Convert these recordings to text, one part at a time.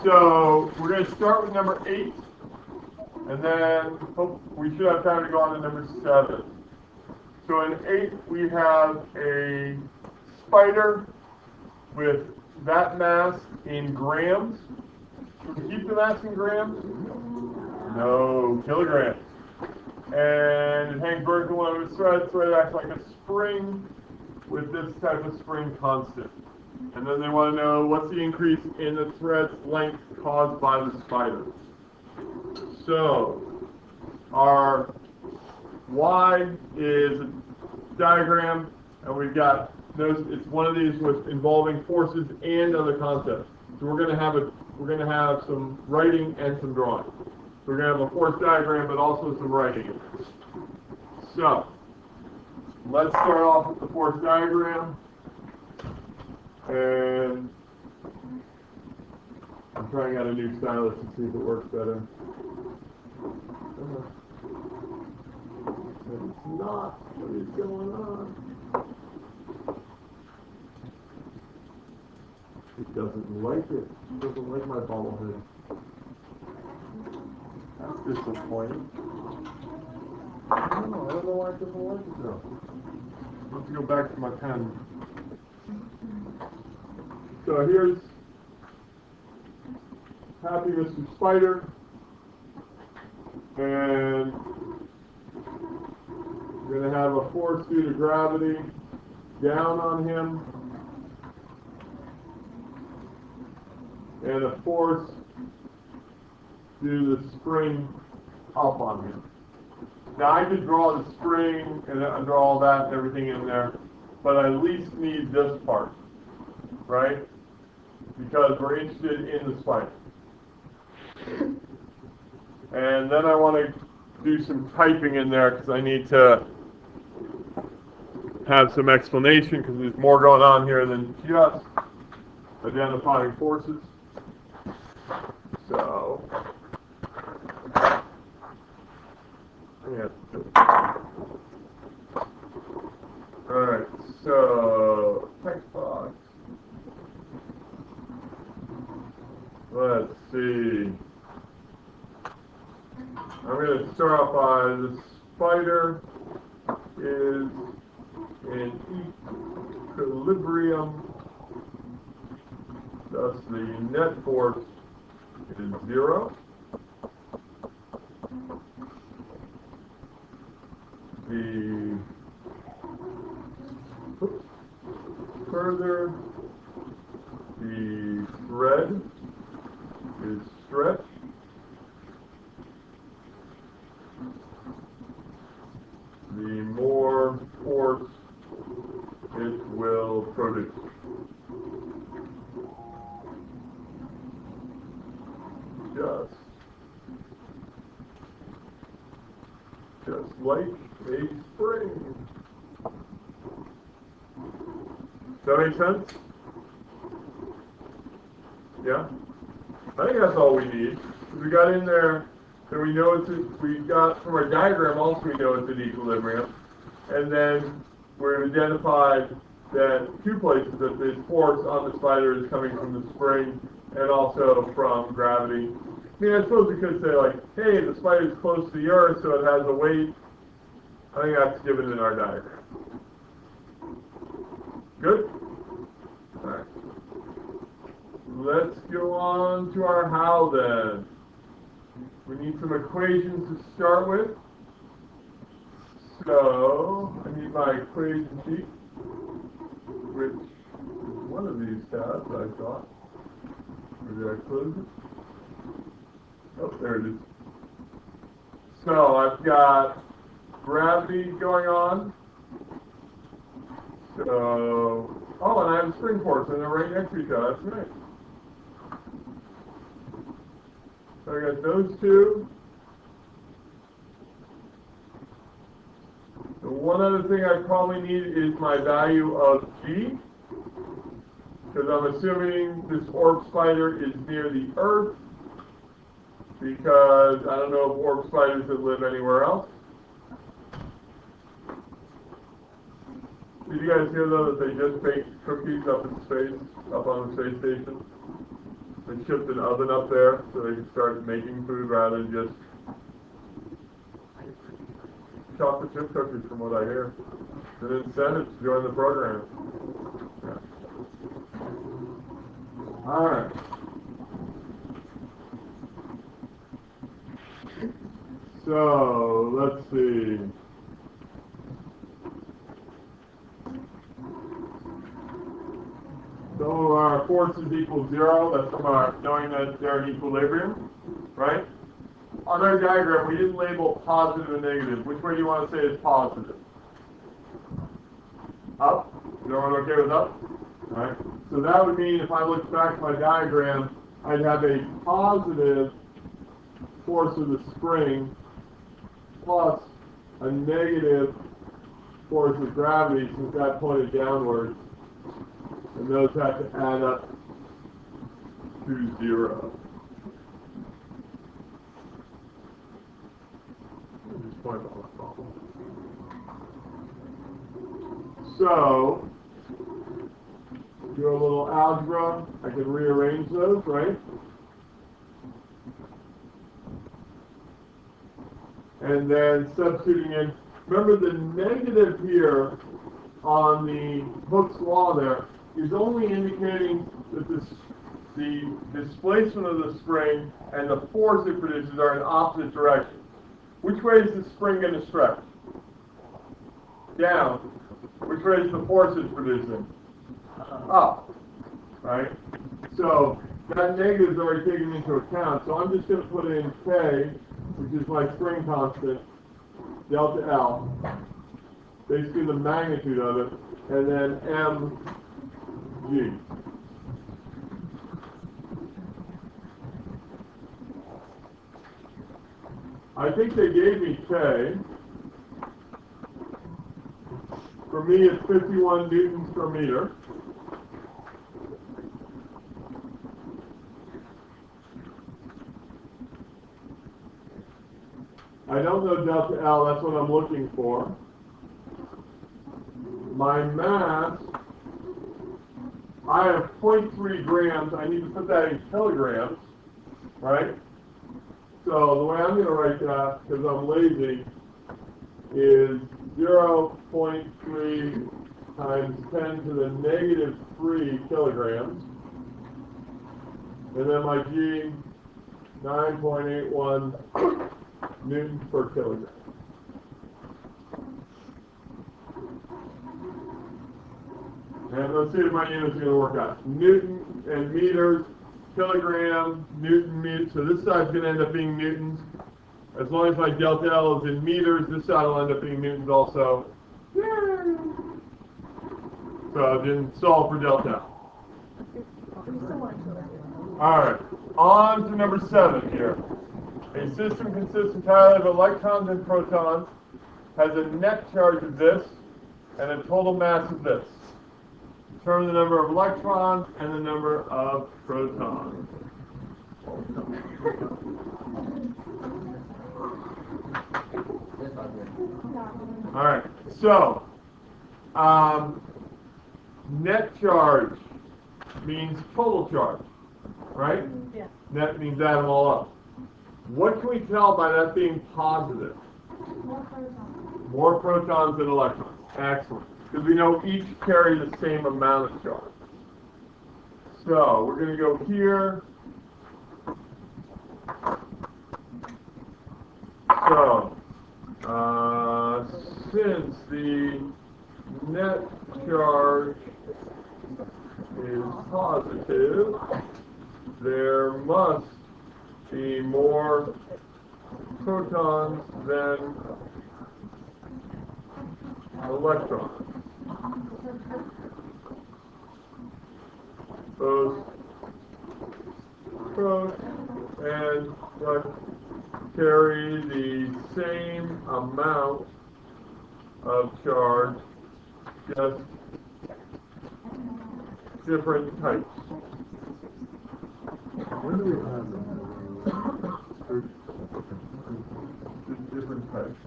So we're going to start with number 8, and then we should have time to go on to number 7. So in 8, we have a spider with that mass in grams. Should we keep the mass in grams? No, kilograms. And it hangs vertically on one of its threads, so it acts like a spring with this type of spring constant. And then they want to know what's the increase in the thread's length caused by the spider. So our Y is a diagram, and we've got it's one of these with involving forces and other concepts. So we're going to have some writing and some drawing. So we're going to have a force diagram, but also some writing. So let's start off with the force diagram. And I'm trying out a new stylus to see if it works better. It's not. What is going on? It doesn't like it. It doesn't like my bobblehead. That's disappointing. I don't know why it doesn't like it though. Let's go back to my pen. So here's Happy Mr. Spider, and we're going to have a force due to gravity down on him, and a force due to the spring up on him. Now I could draw the spring and draw all that and everything in there, but I at least need this part, right? Because we're interested in the spider. And then I want to do some typing in there because I need to have some explanation because there's more going on here than just identifying forces. So, alright, so text box. Let's see. I'm going to start off by the spider is in equilibrium, thus the net force is 0. Further, the thread is stretched. The more force it will produce. Just like a spring. Does that make sense? Yeah? I think that's all we need. We got in there, and we know we got from our diagram also we know it's at equilibrium. And then we've identified that 2 places that the force on the spider is coming from the spring and also from gravity. I mean, I suppose we could say like, hey, the spider is close to the earth, so it has a weight. I think that's given in our diagram. Good? Alright. Let's go on to our how then. We need some equations to start with. So, I need my equation sheet, which is one of these tabs, I thought. Or did I close it? Oh, there it is. So, I've got gravity going on. So, oh, and I have a spring force, and they're right next to each other. That's right. So I got those 2. The one other thing I probably need is my value of G, because I'm assuming this orb spider is near the Earth, because I don't know if orb spiders that live anywhere else. Did you guys hear though that they just baked cookies up in space, up on the space station? and shipped an oven up there so they could start making food rather than just chocolate chip cookies, from what I hear. An incentive to join the program. Yeah. All right. So let's see. So our forces equal 0. That's from our knowing that they're in equilibrium, right? On our diagram, we didn't label positive and negative. Which way do you want to say is positive? Up? Is everyone okay with up? All right. So that would mean if I look back at my diagram, I'd have a positive force of the spring plus a negative force of gravity since that pointed downwards. And those have to add up to 0. Just point out my problem. So, do a little algebra. I can rearrange those, right? And then substituting in, remember the negative here on the Hooke's law there is only indicating that the displacement of the spring and the force it produces are in opposite directions. Which way is the spring going to stretch? Down. Which way is the force it's producing? Up. Right? So that negative is already taken into account. So I'm just going to put in K, which is my spring constant, delta L, basically the magnitude of it, and then mg. I think they gave me K. For me, it's 51 newtons per meter. I don't know delta L, that's what I'm looking for. My mass, I have 0.3 grams. I need to put that in kilograms, right? So the way I'm going to write that, because I'm lazy, is 0.3 times 10 to the negative 3 kilograms. And then my G, 9.81 newtons per kilogram. And let's see if my units are going to work out. Newton and meters, kilogram, Newton, meters. So this side's going to end up being newtons. As long as my delta L is in meters, this side will end up being newtons also. Yay! So I didn't solve for delta L. Alright, on to number 7 here. A system consists entirely of electrons and protons, has a net charge of this, and a total mass of this. Determine the number of electrons and the number of protons. Alright, so, net charge means total charge, right? Yeah. Net means add them all up. What can we tell by that being positive? More protons. More protons than electrons. Excellent. Because we know each carry the same amount of charge. So, we're going to go here. So, since the net charge is positive, there must be more protons than electrons. Both and carry the same amount of charge, just different types. When do we have them? Just different types.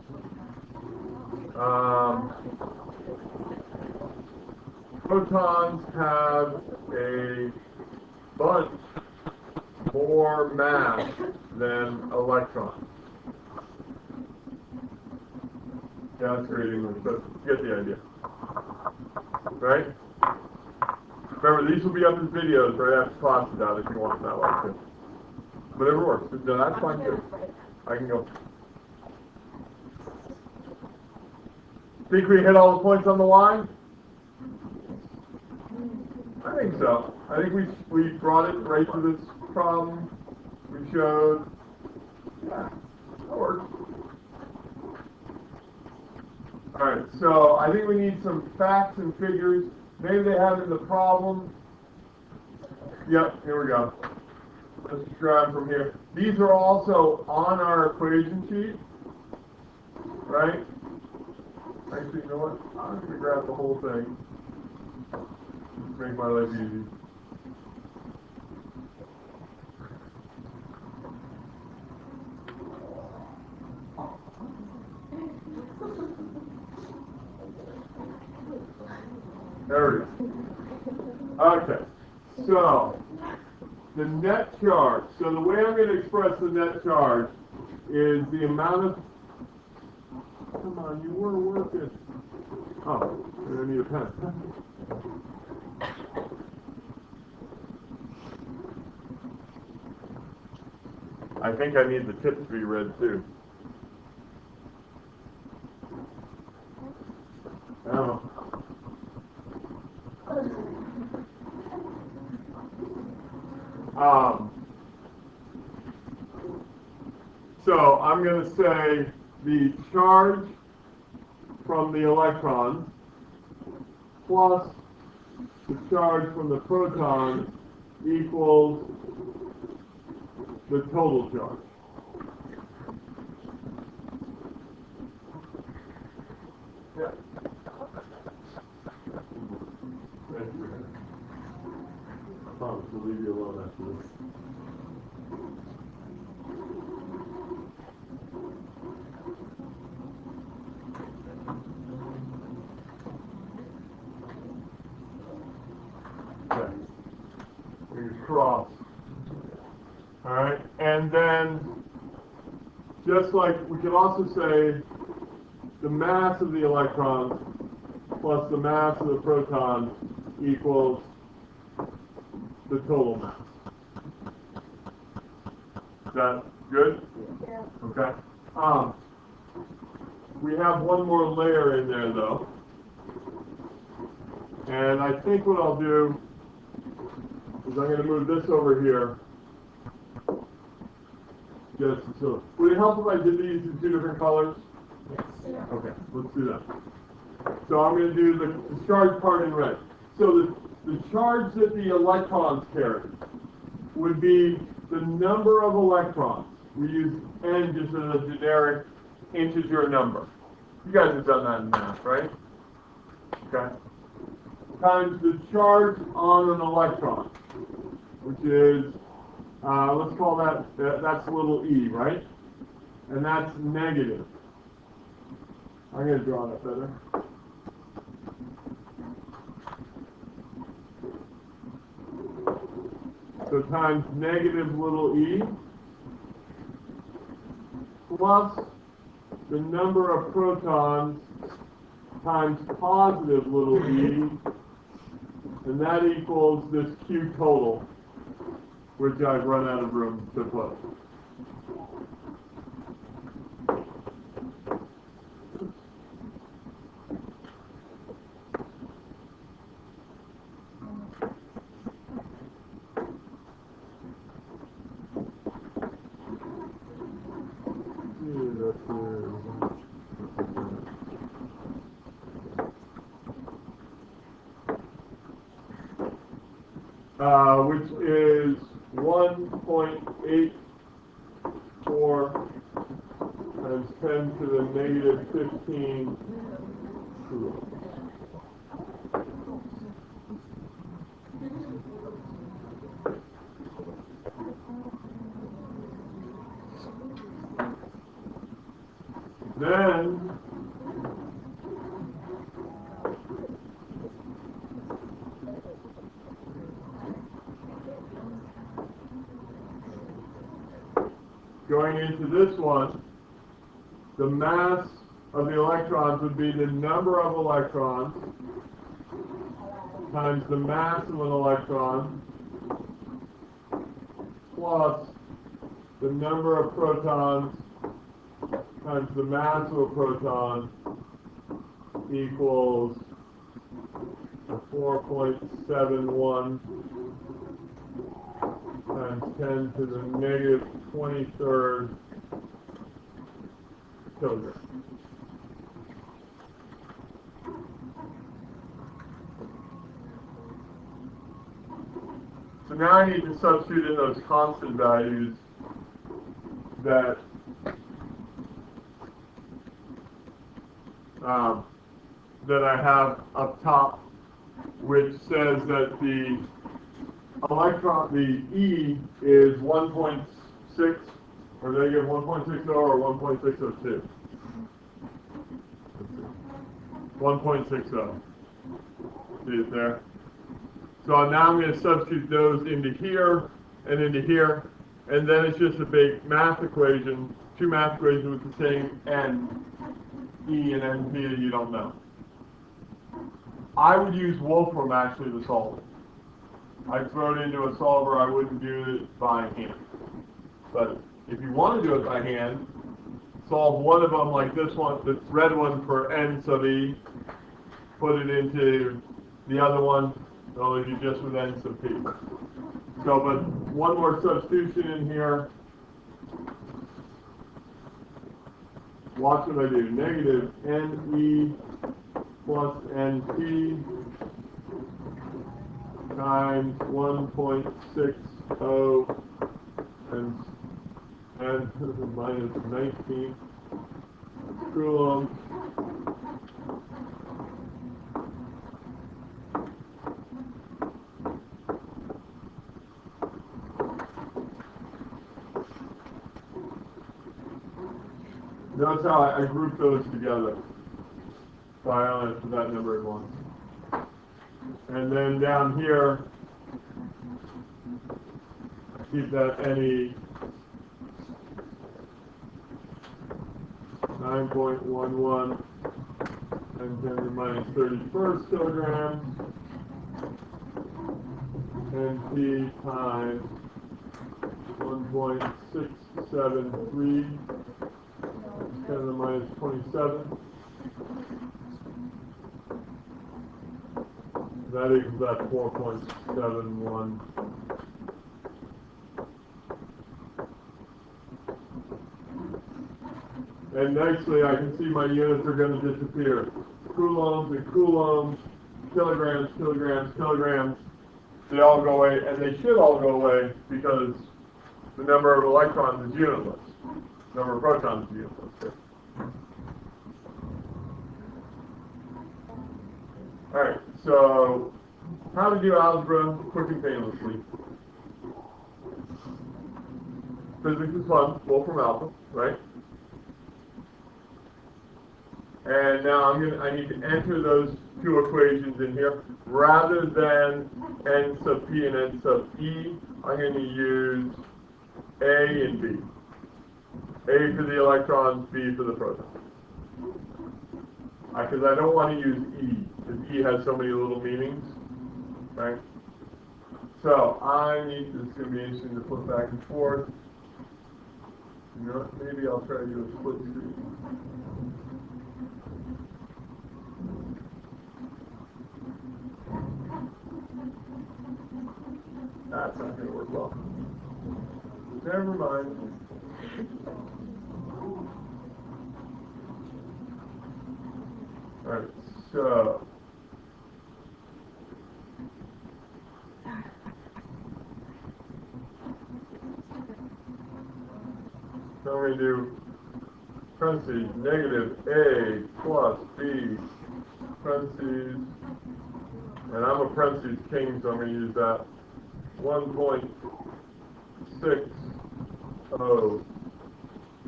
Protons have a bunch more mass than electrons. Yeah, that's great English, but you get the idea. Right? Remember, these will be up as videos right after class is out if you want it that way too. Whatever works. No, that's fine too. I can go. Think we hit all the points on the line? I think so. I think we brought it right to this problem. We showed. Yeah, that works. Alright, so I think we need some facts and figures. Maybe they have it in the problem. Yep, here we go. Let's grab from here. These are also on our equation sheet. Right? Actually, you know what? I'm going to grab the whole thing. Just make my life easy. There we go. Okay. So, the net charge. So the way I'm going to express the net charge is the amount of... Come on, you were working. Oh, I need a pen. I think I need the tips to be read too. Oh. So I'm going to say the charge from the electrons plus the charge from the proton equals the total charge. Yeah. I promise to leave you alone after this. Okay. Fingers crossed. Alright, and then just like we can also say the mass of the electrons plus the mass of the proton equals the total mass. Is that good? Yeah. Okay. We have one more layer in there though. And I think what I'll do is I'm going to move this over here. Just so. Would it help if I did these in two different colors? Yes. Yeah. Okay, let's do that. So I'm going to do the charge part in red. So the charge that the electrons carry would be the number of electrons. We use n just as a generic integer number. You guys have done that in math, right? Okay. Times the charge on an electron, which is, let's call that's little e, right? And that's negative. I'm going to draw that better. So times negative little e plus the number of protons times positive little e, and that equals this Q total, which I've run out of room to put. Which is 1.84 times 10 to the negative 15 coulombs. Then going into this one, the mass of the electrons would be the number of electrons times the mass of an electron plus the number of protons times the mass of a proton equals 4.71 times 10 to the negative 23rd kilogram. So now I need to substitute in those constant values that that I have up top, which says that the electron, the E is 1.6, or negative 1.60 or 1.602. 1.60. See it there? So now I'm going to substitute those into here and into here, and then it's just a big math equation, two math equations with the same N, E and NP that you don't know. I would use Wolfram actually to solve it. I'd throw it into a solver, I wouldn't do it by hand. But if you want to do it by hand, solve one of them like this one, the red one for N sub E, put it into the other one, it'll leave you just with N sub P. So, but one more substitution in here. Watch what I do. Negative NE plus NP times 1.60 and minus 19 coulombs. Notice how I group those together. So I only have to put that number in one. And then down here, keep that NE 9.11 and 10 to the minus 31st kilograms. NP times 1.673. 10 to the minus 27. That equals that 4.71. And nicely, I can see my units are going to disappear. Coulombs and coulombs, kilograms, kilograms, kilograms. They all go away, and they should all go away because the number of electrons is unitless. Number of protons is unitless. Alright, so how to do algebra quick and painlessly. Physics is fun, Wolfram alpha, right? And now I need to enter those two equations in here. Rather than N sub P and N sub E, I'm going to use A and B. A for the electrons, B for the protons. Because I don't want to use E, because E has so many little meanings, right? So this is going to be interesting to flip back and forth. You know what, maybe I'll try to do a split screen. That's not going to work well. Never mind. Alright, so I'm going to do parentheses, negative A plus B, parentheses, and I'm a parentheses king, so I'm going to use that, 1.60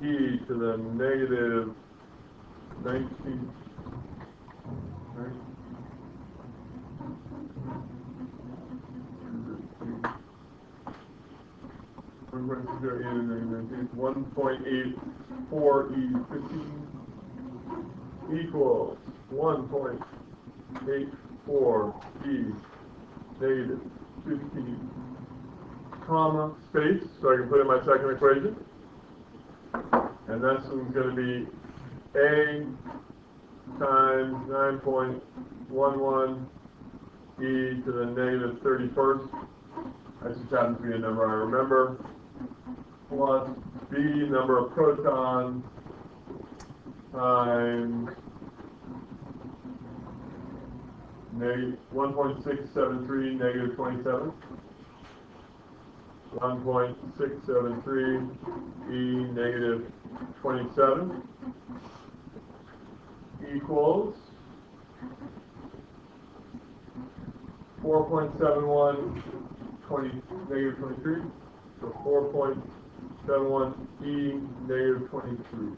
E to the negative 19. Right. 1.84 E15 equals 1.84 E negative 15, comma, space, so I can put in my second equation. And this one's going to be A times 9.11 E to the negative 31st. That just happens to be a number I remember. Plus B, number of protons, times 1.673 negative 27. 1.673 E negative 27 equals 4.71 negative 23. So 4.71 E negative 23.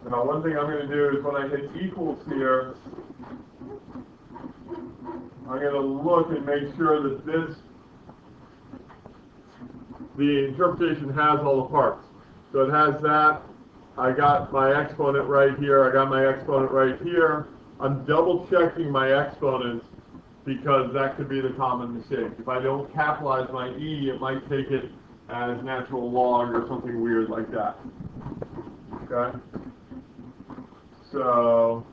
Now one thing I'm going to do is when I hit equals here, I'm going to look and make sure that the interpretation has all the parts. So it has that. I got my exponent right here. I got my exponent right here. I'm double checking my exponents because that could be the common mistake. If I don't capitalize my E, it might take it as natural log or something weird like that. Okay? So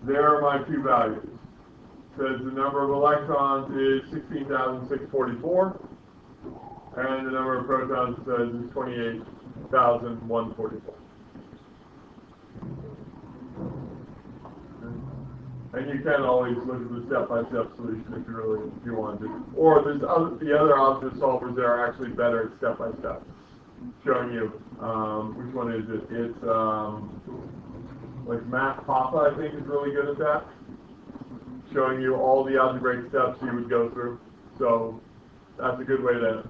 there are my two values. Says the number of electrons is 16,644, and the number of protons says is 28,144. And you can always look at the step-by-step solution if you want to. Or there's the other option solvers that are actually better at step-by-step, showing you which one is it. It's like Matt Papa, I think, is really good at that, showing you all the algebraic steps you would go through. So that's a good way to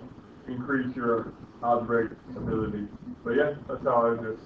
increase your algebraic ability. But yeah, that's how I do it.